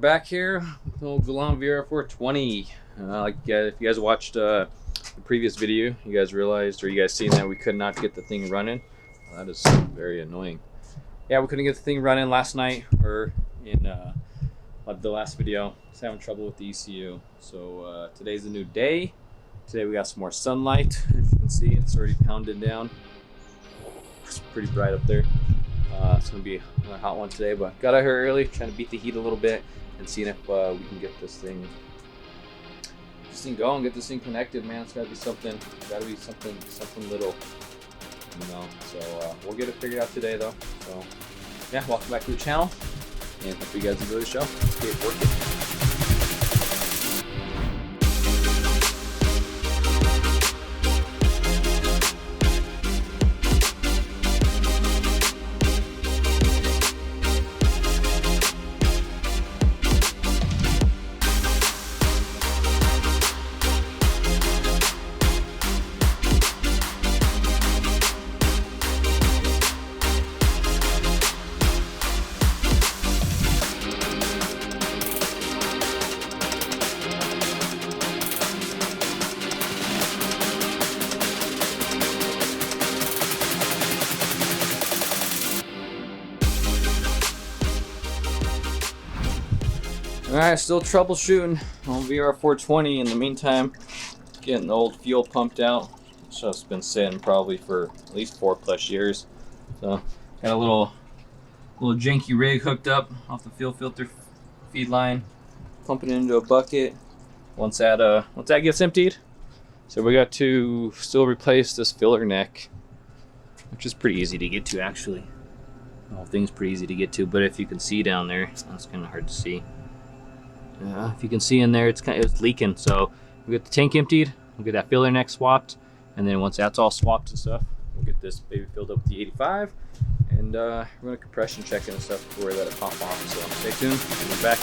back here with the old Galant VR-420. If you guys watched the previous video, you guys realized, or you guys seen that we could not get the thing running. Well, that is very annoying. Yeah, we couldn't get the thing running last night, or in the last video. Just having trouble with the ECU. So today's a new day. Today we got some more sunlight. As you can see, it's already pounded down. It's pretty bright up there. It's gonna be another hot one today, but got out here early, trying to beat the heat a little bit and seeing if we can get this thing going, get this thing connected. Man, it's gotta be something little, you know. So we'll get it figured out today, though. So yeah, welcome back to the channel, and hope you guys enjoy the show. Let's get it working. Alright, still troubleshooting on VR-420. In the meantime, getting the old fuel pumped out. It's just been sitting probably for at least 4+ years. So got a little janky rig hooked up off the fuel filter feed line, pumping it into a bucket. Once that gets emptied, so we got to still replace this filler neck, which is pretty easy to get to actually. The whole thing's pretty easy to get to, but if you can see down there, that's kind of hard to see. If you can see in there, it's leaking. So we get the tank emptied, we'll get that filler neck swapped, and then once that's all swapped and stuff, we'll get this baby filled up with the 85, and we're gonna compression check it and stuff before we let it pop off. So stay tuned, we'll be back.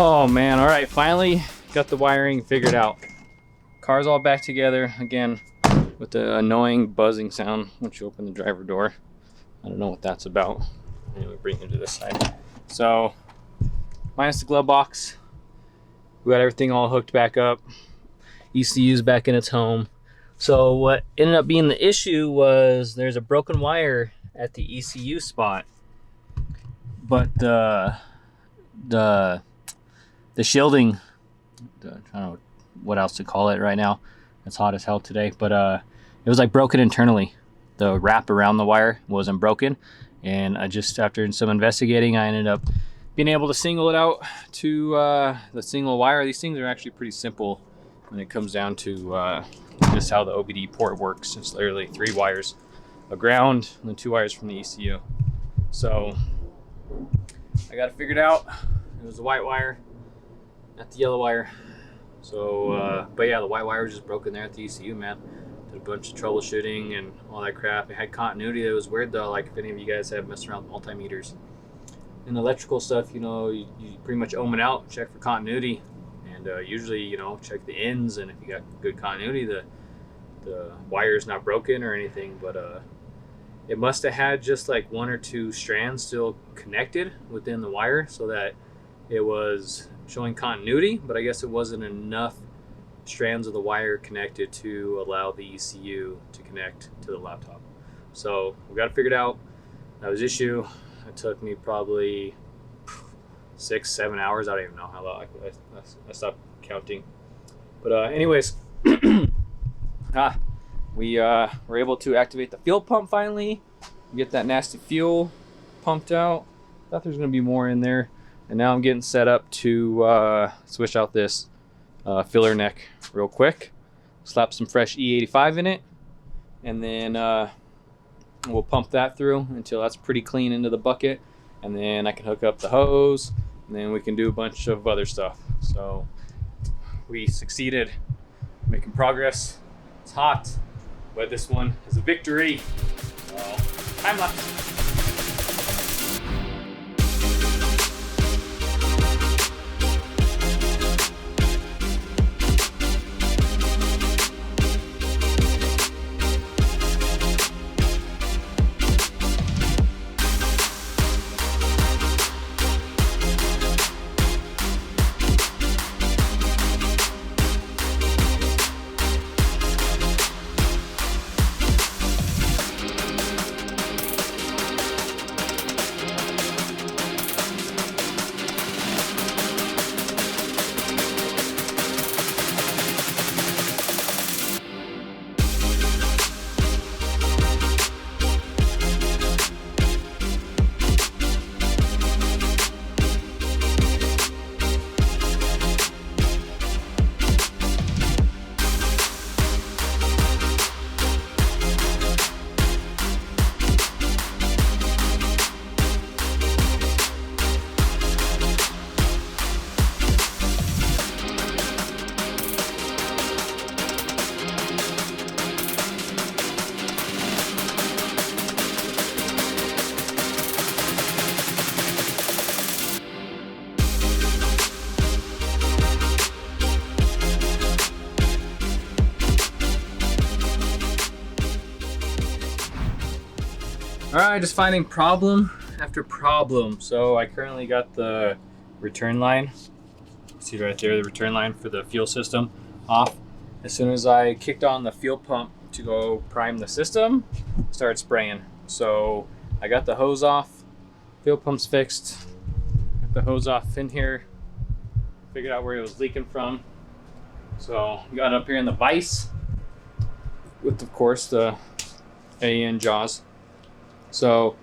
Oh man, all right, finally got the wiring figured out. Car's all back together again with the annoying buzzing sound once you open the driver door. I don't know what that's about. Anyway, bring it to this side. So, minus the glove box, we got everything all hooked back up. ECU's back in its home. So what ended up being the issue was there's a broken wire at the ECU spot, but the shielding, I don't know what else to call it right now. It's hot as hell today, but it was like broken internally. The wrap around the wire wasn't broken, and after some investigating, I ended up being able to single it out to the single wire. These things are actually pretty simple when it comes down to just how the OBD port works. It's literally 3 wires, a ground, and then 2 wires from the ECU. So I got it figured out. It was the white wire, not the yellow wire. So, but yeah, the white wire was just broken there at the ECU, man. Did a bunch of troubleshooting and all that crap. It had continuity. It was weird though, like if any of you guys have messed around with multimeters. In electrical stuff, you know, you pretty much ohm it out, check for continuity, and usually, you know, check the ends, and if you got good continuity, the wire's not broken or anything. But it must have had just like 1 or 2 strands still connected within the wire so that it was showing continuity, but I guess it wasn't enough strands of the wire connected to allow the ECU to connect to the laptop. So we got to figure it out. That was the issue. It took me probably 6-7 hours. I don't even know how long. I stopped counting. But anyways, we were able to activate the fuel pump finally. Get that nasty fuel pumped out. Thought there was going to be more in there. And now I'm getting set up to switch out this filler neck real quick. Slap some fresh E85 in it. And then we'll pump that through until that's pretty clean into the bucket, and then I can hook up the hose, and then we can do a bunch of other stuff. So we succeeded making progress. It's hot, but this one is a victory. So, time lapse. Alright, just finding problem after problem. So I currently got the return line. See right there, the return line for the fuel system off. As soon as I kicked on the fuel pump to go prime the system, it started spraying. So I got the hose off, fuel pump's fixed, got the hose off in here, figured out where it was leaking from. So got up here in the vise with, of course, the AN jaws. So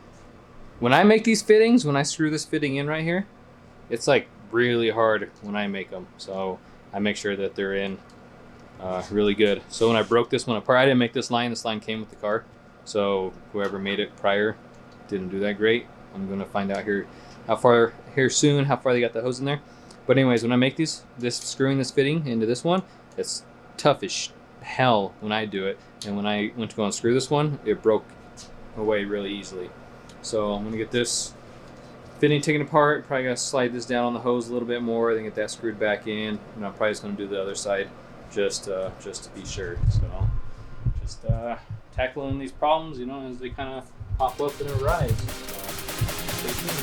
when I make these fittings, when I screw this fitting in right here, it's like really hard when I make them. So I make sure that they're in really good. So when I broke this one apart, I didn't make this line came with the car. So whoever made it prior didn't do that great. I'm gonna find out here soon how far they got the hose in there. But anyways, when I make screwing this fitting into this one, it's tough as hell when I do it. And when I went to go and screw this one, it broke away really easily. So I'm gonna get this fitting taken apart. Probably gonna slide this down on the hose a little bit more, then get that screwed back in. And I'm probably just gonna do the other side just to be sure. So just tackling these problems, you know, as they kind of pop up and arise. So stay tuned.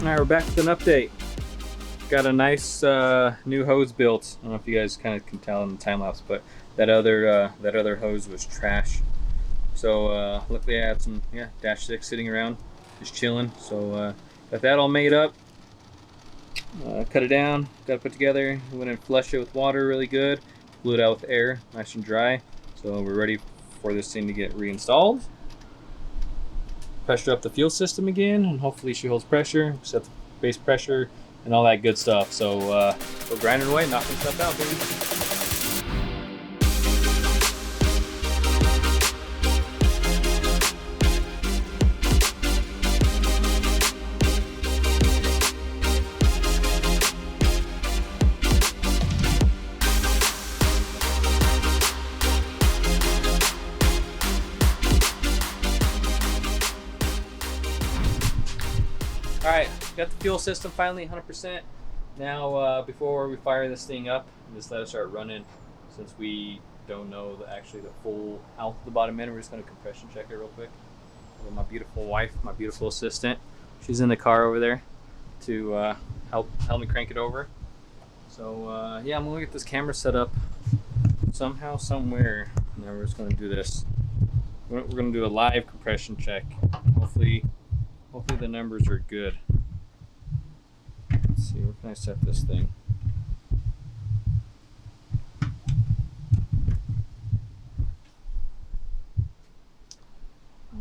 All right, we're back with an update. Got a nice new hose built. I don't know if you guys kind of can tell in the time lapse, but that other hose was trash. So luckily I had some Dash 6 sitting around, just chilling. So got that all made up. Cut it down, got it put together. Went and flushed it with water really good. Blew it out with air, nice and dry. So we're ready for this thing to get reinstalled. Pressure up the fuel system again, and hopefully she holds pressure. Set the base pressure and all that good stuff. So we're grinding away, knocking stuff out, baby. got the fuel system finally 100%. Now, before we fire this thing up, just let it start running. Since we don't know actually the full health of the bottom end, we're just going to compression check it real quick. With my beautiful wife, my beautiful assistant, she's in the car over there to help me crank it over. So yeah, I'm going to get this camera set up somehow, somewhere, and then we're just going to do this. We're going to do a live compression check. Hopefully the numbers are good. Let's see, where can I set this thing?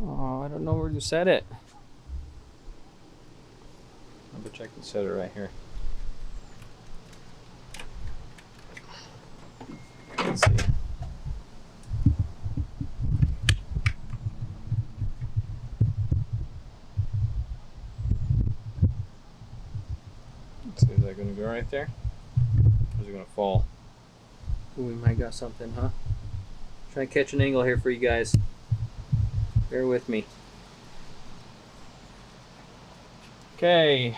Oh, I don't know where to set it. I bet I can set it right here. Let's see. Let's see, is that going to go right there? Or is it going to fall? Ooh, we might got something, huh? Try to catch an angle here for you guys. Bear with me. Okay.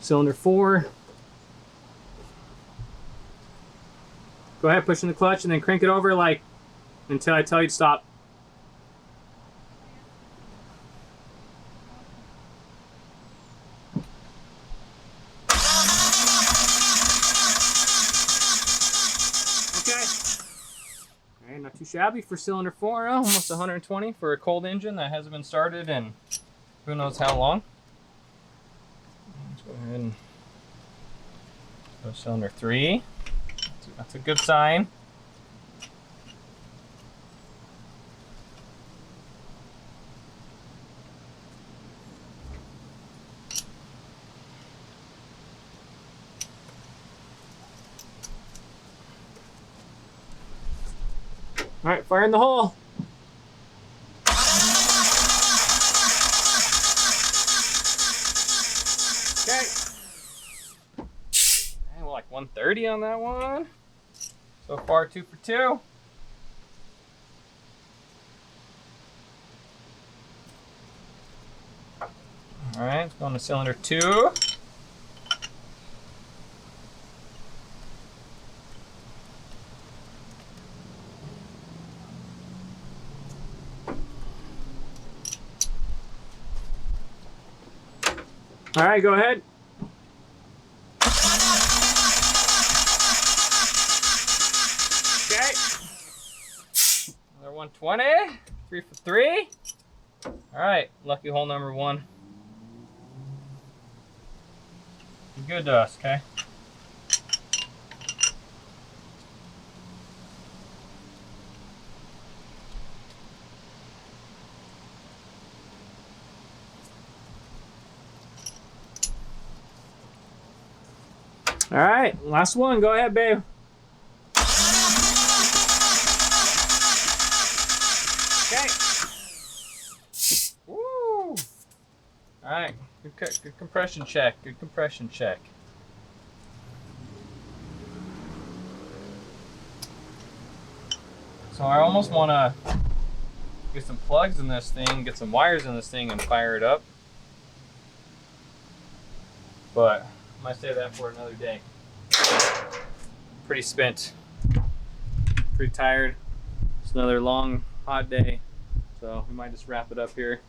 Cylinder 4. Go ahead, push in the clutch and then crank it over like until I tell you to stop. Okay, not too shabby for cylinder 4, almost 120 for a cold engine that hasn't been started in who knows how long. Let's go ahead and go cylinder 3. That's a good sign. All right, fire in the hole. Okay. And we're like 130 on that one. So far, 2 for 2. All right, let's go on to cylinder 2. All right, go ahead. Okay. Another 120. 3 for 3. All right, lucky hole number 1. Be good to us, okay? All right, last one. Go ahead, babe. Okay. Woo. All right, good compression check. Good compression check. So I almost want to get some plugs in this thing, get some wires in this thing, and fire it up. But I might save that for another day. Pretty spent, pretty tired. It's another long, hot day. So we might just wrap it up here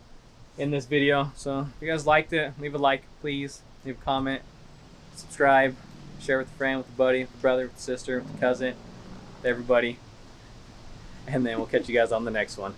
in this video. So if you guys liked it, leave a like, please. Leave a comment, subscribe, share with a friend, with a buddy, with a brother, with a sister, with a cousin, with everybody. And then we'll catch you guys on the next one.